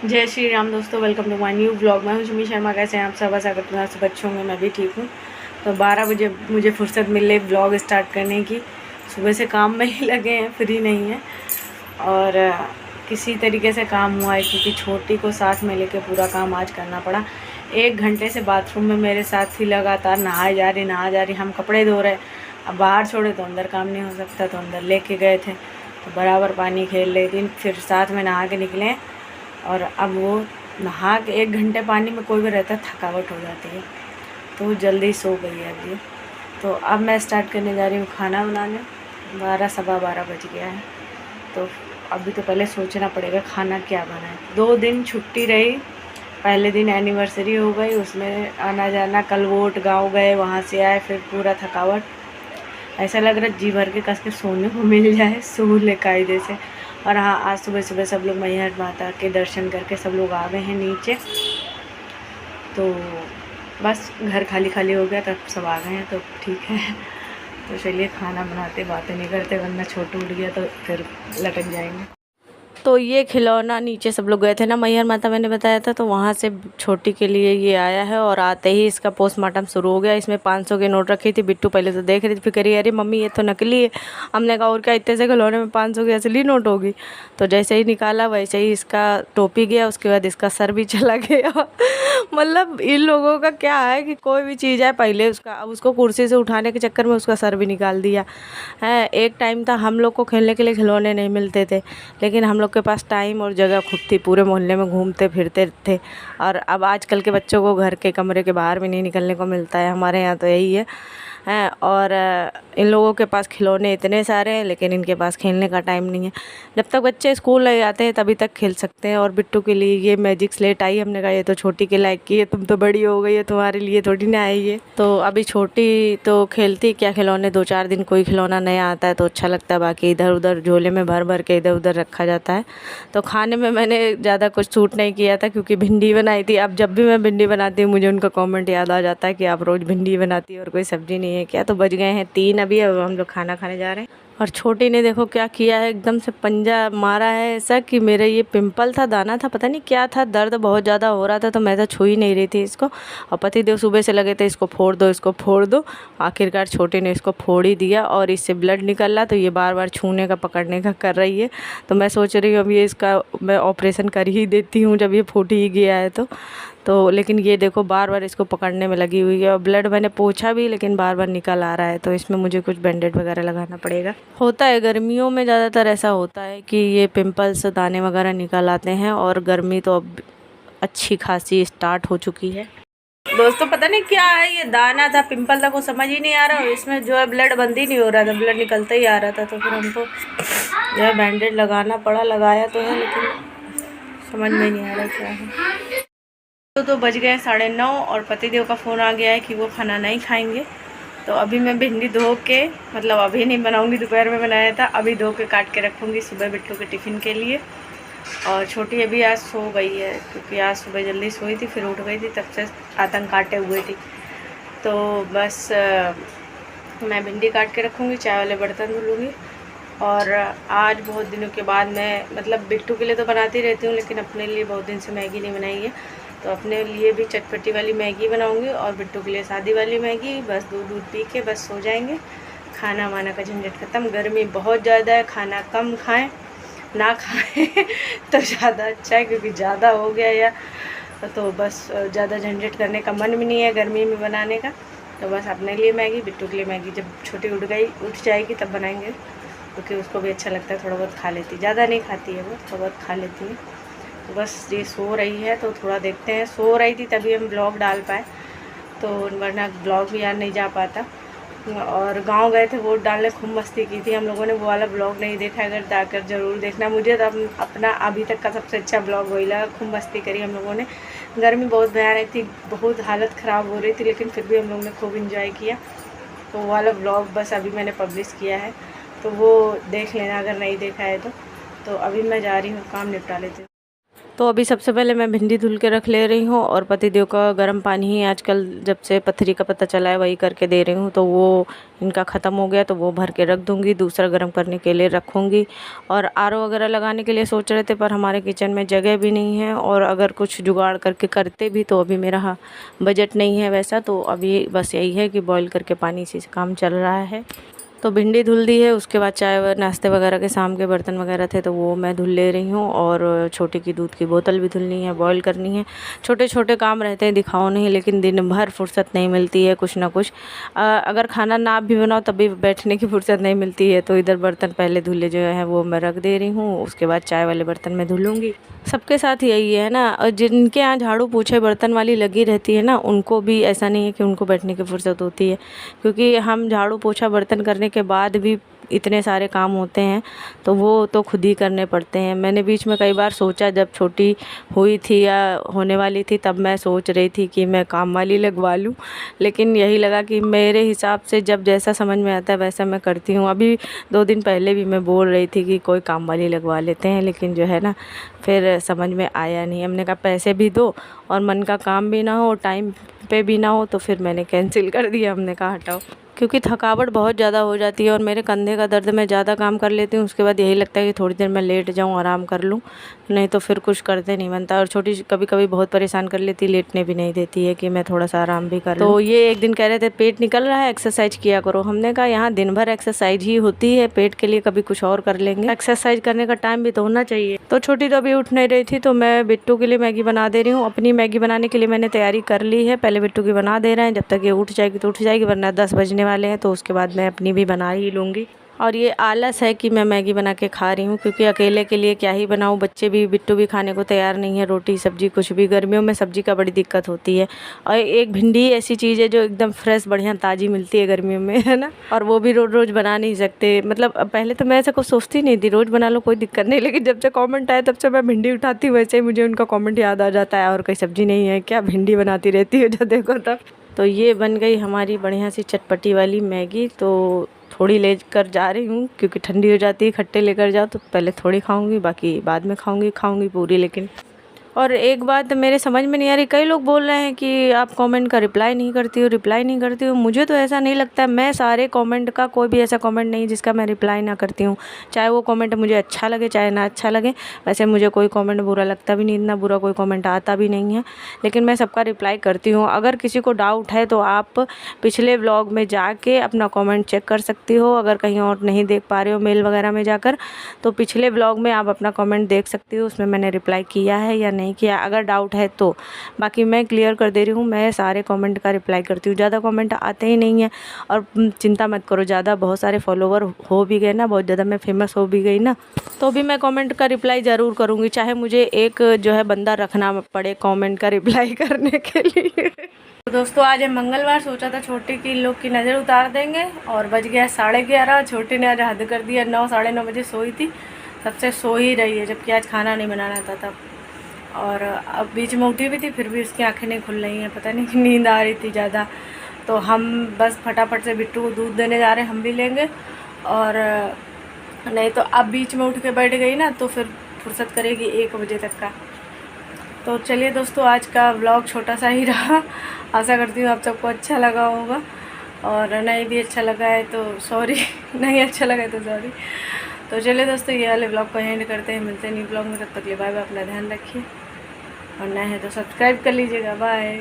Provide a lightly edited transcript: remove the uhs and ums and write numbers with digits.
जय श्री राम दोस्तों, welcome to my new blog. मैं हूं सुमी शर्मा। कैसे हैं आप सब? आशा करती हूँ आप सब अच्छे होंगे। मैं भी ठीक हूँ। तो 12 बजे मुझे फुर्सत मिल रही ब्लॉग स्टार्ट करने की। सुबह से काम में ही लगे हैं, फ्री नहीं है। और किसी तरीके से काम हुआ है क्योंकि छोटी को साथ में लेके पूरा काम आज करना पड़ा। 1 घंटे से बाथरूम में मेरे साथ ही लगातार नहाए जा रही। हम कपड़े धो रहे, अब बाहर छोड़े तो अंदर काम नहीं हो सकता, तो अंदर लेके गए थे तो बराबर पानी खेल रही थी। फिर साथ में नहा के निकले और अब वो नहा के 1 घंटे पानी में कोई भी रहता थकावट हो जाती है, तो वो जल्दी सो गई है अभी। तो अब मैं स्टार्ट करने जा रही हूँ खाना बनाने। 12 सवा 12 बज गया है, तो अभी तो पहले सोचना पड़ेगा खाना क्या बनाए। 2 दिन छुट्टी रही। पहले दिन एनिवर्सरी हो गई, उसमें आना जाना, कल वोट गाँव गए, वहाँ से आए, फिर पूरा थकावट। ऐसा लग रहा है जी भर के कस के सोने को मिल जाए, सो ले कायदे से। और हाँ, आज सुबह सुबह सब लोग मैहर माता के दर्शन करके सब लोग आ गए हैं नीचे। तो बस घर खाली खाली हो गया, तब सब आ गए हैं, तो ठीक है। तो चलिए खाना बनाते, बातें नहीं करते, वरना छोटू उठ गया तो फिर लटक जाएंगे। तो ये खिलौना नीचे सब लोग गए थे ना मैहर माता, मैंने बताया था, तो वहाँ से छोटी के लिए ये आया है। और आते ही इसका पोस्टमार्टम शुरू हो गया। इसमें 500 के नोट रखी थी। बिट्टू पहले तो देख रही थी, फिर कह रही अरे मम्मी ये तो नकली है। हमने कहा और क्या, इतने से खिलौने में 500 की असली नोट होगी। तो जैसे ही निकाला वैसे ही इसका टोपी गया, उसके बाद इसका सर भी चला गया। मतलब इन लोगों का क्या है कि कोई भी चीज़ है, पहले उसका, अब उसको कुर्सी से उठाने के चक्कर में उसका सर भी निकाल दिया है। एक टाइम था हम लोग को खेलने के लिए खिलौने नहीं मिलते थे, लेकिन हम लोग के पास टाइम और जगह खूब थी, पूरे मोहल्ले में घूमते फिरते थे। और अब आजकल के बच्चों को घर के कमरे के बाहर भी नहीं निकलने को मिलता है। हमारे यहाँ तो यही है। और इन लोगों के पास खिलौने इतने सारे हैं, लेकिन इनके पास खेलने का टाइम नहीं है। जब तक बच्चे स्कूल ले जाते हैं तभी तक खेल सकते हैं। और बिट्टू के लिए ये मैजिक स्लेट आई, हमने कहा ये तो छोटी के लायक की है, तुम तो बड़ी हो गई है, तुम्हारे लिए थोड़ी ना आई है। तो अभी छोटी तो खेलती क्या खिलौने, 2-4 दिन कोई खिलौना नया आता है तो अच्छा लगता है, बाकी इधर उधर झोले में भर भर के इधर उधर रखा जाता है। तो खाने में मैंने ज़्यादा कुछ सूट नहीं किया था क्योंकि भिंडी बनाई थी। अब जब भी मैं भिंडी बनाती हूँ मुझे उनका कमेंट याद आ जाता है कि आप रोज़ भिंडी बनाती हो और कोई सब्ज़ी नहीं है क्या। तो बज गए हैं 3 अभी, अब हम लोग खाना खाने जा रहे हैं। और छोटी ने देखो क्या किया है, एकदम से पंजा मारा है ऐसा कि मेरा ये पिंपल था, दाना था, पता नहीं क्या था, दर्द बहुत ज़्यादा हो रहा था, तो मैं तो छू ही नहीं रही थी इसको। और पतिदेव सुबह से लगे थे इसको फोड़ दो, इसको फोड़ दो। आखिरकार छोटी ने इसको फोड़ ही दिया और इससे ब्लड निकल रहा, तो ये बार बार छूने का पकड़ने का कर रही है। तो मैं सोच रही हूँ अब ये इसका मैं ऑपरेशन कर ही देती हूँ जब ये फूट ही गया है तो लेकिन ये देखो बार बार इसको पकड़ने में लगी हुई है। और ब्लड मैंने पोंछा भी, लेकिन बार बार निकल आ रहा है, तो इसमें मुझे कुछ बैंडेड वगैरह लगाना पड़ेगा। होता है गर्मियों में ज़्यादातर ऐसा होता है कि ये पिंपल्स दाने वगैरह निकल आते हैं। और गर्मी तो अब अच्छी खासी स्टार्ट हो चुकी है। दोस्तों पता नहीं क्या है, ये दाना था पिंपल था, को समझ ही नहीं आ रहा। इसमें जो है ब्लड बंद ही नहीं हो रहा था, ब्लड निकलता ही आ रहा था। तो फिर हमको जो है बैंडेड लगाना पड़ा। लगाया तो है, लेकिन समझ में नहीं आ रहा क्या है। तो बज गए 9:30 और पतिदेव का फ़ोन आ गया है कि वो खाना नहीं खाएंगे। तो अभी मैं भिंडी धो के, मतलब अभी नहीं बनाऊंगी, दोपहर में बनाया था, अभी धो के काट के रखूंगी सुबह बिट्टू के टिफ़िन के लिए। और छोटी अभी आज सो गई है क्योंकि आज सुबह जल्दी सोई थी, फिर उठ गई थी, तब से आतंक काटे हुए थी। तो बस मैं भिंडी काट के रखूँगी, चाय वाले बर्तन धुलूँगी। और आज बहुत दिनों के बाद मैं, मतलब बिट्टू के लिए तो बनाती रहती हूँ, लेकिन अपने लिए बहुत दिन से मैगी नहीं बनाई है। तो अपने लिए भी चटपटी वाली मैगी बनाऊंगी और बिट्टू के लिए सादी वाली मैगी। बस दूध पी के बस सो जाएंगे। खाना वाना का झंझट ख़त्म। गर्मी बहुत ज़्यादा है, खाना कम खाएं, ना खाएं तो ज़्यादा अच्छा है, क्योंकि ज़्यादा हो गया या तो बस ज़्यादा झंझट करने का मन भी नहीं है गर्मी में बनाने का। तो बस अपने लिए मैगी, बिट्टू के लिए मैगी। जब छोटी उठ जाएगी तब बनाएंगे, क्योंकि उसको भी अच्छा लगता है, थोड़ा बहुत खा लेती, ज़्यादा नहीं खाती है वो, थोड़ा बहुत खा लेती है। तो बस ये सो रही है तो थोड़ा देखते हैं। सो रही थी तभी हम ब्लॉग डाल पाए, तो वरना ब्लॉग भी यार नहीं जा पाता। और गांव गए थे वोट डालने, खूब मस्ती की थी हम लोगों ने। वो वाला ब्लॉग नहीं देखा, अगर जाकर ज़रूर देखना। मुझे तो अपना अभी तक का सबसे अच्छा ब्लॉग वही लगा। खूब मस्ती करी हम लोगों ने। गर्मी बहुत भयानक थी, बहुत हालत ख़राब हो रही थी, लेकिन फिर भी हम लोगों ने खूब इंजॉय किया। तो वो वाला ब्लॉग बस अभी मैंने पब्लिश किया है, तो वो देख लेना अगर नहीं देखा है तो। अभी मैं जा रही हूँ, काम निपटा लेती हूँ। तो अभी सबसे पहले मैं भिंडी धुल के रख ले रही हूँ और पतिदेव का गर्म पानी ही आजकल जब से पथरी का पता चला है वही करके दे रही हूँ। तो वो इनका ख़त्म हो गया तो वो भर के रख दूँगी, दूसरा गर्म करने के लिए रखूँगी। और आरओ वगैरह लगाने के लिए सोच रहे थे पर हमारे किचन में जगह भी नहीं है, और अगर कुछ जुगाड़ करके करते भी तो अभी मेरा बजट नहीं है वैसा। तो अभी बस यही है कि बॉईल करके पानी से काम चल रहा है। तो भिंडी धुल दी है, उसके बाद चाय नाश्ते वगैरह के शाम के बर्तन वगैरह थे तो वो मैं धुल ले रही हूँ। और छोटी की दूध की बोतल भी धुलनी है, बॉईल करनी है। छोटे छोटे काम रहते हैं, दिखाओ नहीं, लेकिन दिन भर फुर्सत नहीं मिलती है कुछ ना कुछ। अगर खाना ना भी बनाओ तब भी बैठने की फुर्सत नहीं मिलती है। तो इधर बर्तन पहले धुले जो है वो मैं रख दे रही हूँ, उसके बाद चाय वाले बर्तन में धुलूँगी। सबके साथ यही है ना, और जिनके यहाँ झाड़ू पोछे बर्तन वाली लगी रहती है ना, उनको भी ऐसा नहीं है कि उनको बैठने की फुर्सत होती है, क्योंकि हम झाड़ू पोछा बर्तन करने के बाद भी इतने सारे काम होते हैं तो वो तो खुद ही करने पड़ते हैं। मैंने बीच में कई बार सोचा, जब छोटी हुई थी या होने वाली थी तब मैं सोच रही थी कि मैं काम वाली लगवा लूँ, लेकिन यही लगा कि मेरे हिसाब से जब जैसा समझ में आता है वैसा मैं करती हूँ। अभी 2 दिन पहले भी मैं बोल रही थी कि कोई काम वाली लगवा लेते हैं, लेकिन जो है ना फिर समझ में आया नहीं। हमने कहा पैसे भी दो और मन का काम भी ना हो, टाइम पे भी ना हो, तो फिर मैंने कैंसिल कर दिया। हमने कहा हटाओ, क्योंकि थकावट बहुत ज़्यादा हो जाती है और मेरे कंधे का दर्द, मैं ज़्यादा काम कर लेती हूँ उसके बाद यही लगता है कि थोड़ी देर मैं लेट जाऊँ, आराम कर लूँ, नहीं तो फिर कुछ करते नहीं बनता। और छोटी कभी कभी बहुत परेशान कर लेती, लेटने भी नहीं देती है कि मैं थोड़ा सा आराम भी कर लूँ। तो ये एक दिन कह रहे थे पेट निकल रहा है, एक्सरसाइज किया करो। हमने कहा यहाँ दिन भर एक्सरसाइज ही होती है, पेट के लिए कभी कुछ और कर लेंगे, एक्सरसाइज करने का टाइम भी तो होना चाहिए। तो छोटी तो अभी उठ नहीं रही थी तो मैं बिट्टू के लिए मैगी बना दे रही हूँ। अपनी मैगी बनाने के लिए मैंने तैयारी कर ली है, पहले बिट्टू की बना दे रहे हैं, जब तक ये उठ जाएगी तो उठ जाएगी, वरना 10 बजने वाले हैं तो उसके बाद मैं अपनी भी बना ही लूँगी। और ये आलस है कि मैं मैगी बना के खा रही हूँ, क्योंकि अकेले के लिए क्या ही बनाऊँ, बच्चे भी, बिट्टू भी खाने को तैयार नहीं है, रोटी सब्जी कुछ भी। गर्मियों में सब्जी का बड़ी दिक्कत होती है, और एक भिंडी ऐसी चीज़ है जो एकदम फ्रेश बढ़िया ताज़ी मिलती है गर्मियों में, है ना। और वो भी रोज़ रोज़ बना नहीं सकते, मतलब पहले तो मैं ऐसा कुछ सोचती नहीं थी, रोज़ बना लो कोई दिक्कत नहीं, लेकिन जब से कॉमेंट आया तब से मैं भिंडी उठाती हूँ, वैसे ही मुझे उनका कॉमेंट याद आ जाता है, और कोई सब्जी नहीं है क्या, भिंडी बनाती रहती है जब देखो तब। तो ये बन गई हमारी बढ़िया सी चटपटी वाली मैगी। तो थोड़ी लेकर जा रही हूँ क्योंकि ठंडी हो जाती है, खट्टे लेकर जाओ तो पहले थोड़ी खाऊंगी, बाकी बाद में खाऊंगी पूरी। लेकिन और एक बात मेरे समझ में नहीं आ रही, कई लोग बोल रहे हैं कि आप कमेंट का रिप्लाई नहीं करती हो। मुझे तो ऐसा नहीं लगता, मैं सारे कमेंट का, कोई भी ऐसा कमेंट नहीं जिसका मैं रिप्लाई ना करती हूँ, चाहे वो कमेंट मुझे अच्छा लगे चाहे ना अच्छा लगे। वैसे मुझे कोई कमेंट बुरा लगता भी नहीं, इतना बुरा कोई कमेंट आता भी नहीं है, लेकिन मैं सबका रिप्लाई करती हूँ। अगर किसी को डाउट है तो आप पिछले व्लॉग में जाके अपना कमेंट चेक कर सकती हो, अगर कहीं और नहीं देख पा रहे हो मेल वगैरह में जाकर, तो पिछले व्लॉग में आप अपना कमेंट देख सकती हो, उसमें मैंने रिप्लाई किया है या नहीं किया, अगर डाउट है तो। बाकी मैं क्लियर कर दे रही हूँ, मैं सारे कमेंट का रिप्लाई करती हूँ, ज़्यादा कमेंट आते ही नहीं है। और चिंता मत करो, ज़्यादा बहुत सारे फॉलोवर हो भी गए ना, बहुत ज़्यादा मैं फेमस हो भी गई ना, तो भी मैं कमेंट का रिप्लाई ज़रूर करूँगी, चाहे मुझे एक जो है बंदा रखना पड़े कमेंट का रिप्लाई करने के लिए। तो दोस्तों आज है मंगलवार, सोचा था छोटी की लोग की नज़र उतार देंगे, और बज गया 11:30। छोटी ने आज हद कर दिया, 9 साढ़े 9 बजे सोई थी, तब से सो ही रही है, जबकि आज खाना नहीं बनाना था तब। और अब बीच में उठी भी थी, फिर भी उसकी आंखें नहीं खुल रही हैं, पता नहीं कि नींद आ रही थी ज़्यादा। तो हम बस फटाफट से बिट्टू को दूध देने जा रहे हैं, हम भी लेंगे। और नहीं तो अब बीच में उठ के बैठ गई ना तो फिर फुर्सत करेगी 1 बजे तक का। तो चलिए दोस्तों, आज का व्लॉग छोटा सा ही रहा, आशा करती हूँ आप सबको अच्छा लगा होगा, और नहीं भी अच्छा लगा है तो सॉरी, नहीं अच्छा लगा है तो सॉरी। तो चलिए दोस्तों, ये वाले ब्लॉग को एंड करते हैं, मिलते हैं न्यू ब्लॉग में, तब तक के लिए बाय बाय, अपना ध्यान रखिए, और नए हैं तो सब्सक्राइब कर लीजिएगा, बाय।